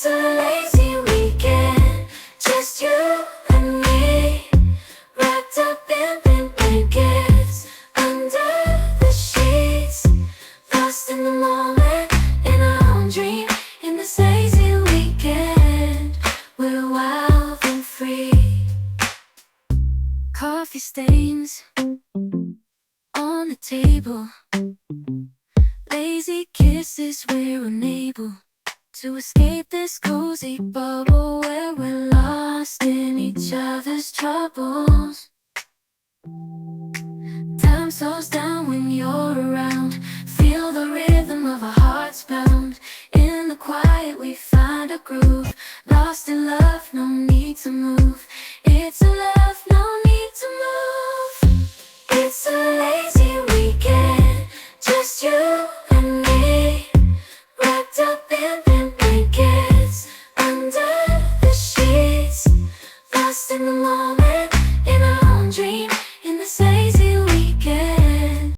It's a lazy weekend, just you and me, wrapped up in pink blankets, under the sheets, lost in the moment, in our own dream. In this lazy weekend, we're wild and free. Coffee stains on the table, lazy kisses, we're unable to escape this cozy bubble where we're lost in each other's troubles. Time slows down when you're around, feel the rhythm of our hearts pound. In the quiet we find a groove, lost in love, no need to move. It's a love, no need to move. It's a lazy weekend, just you and me, wrapped up in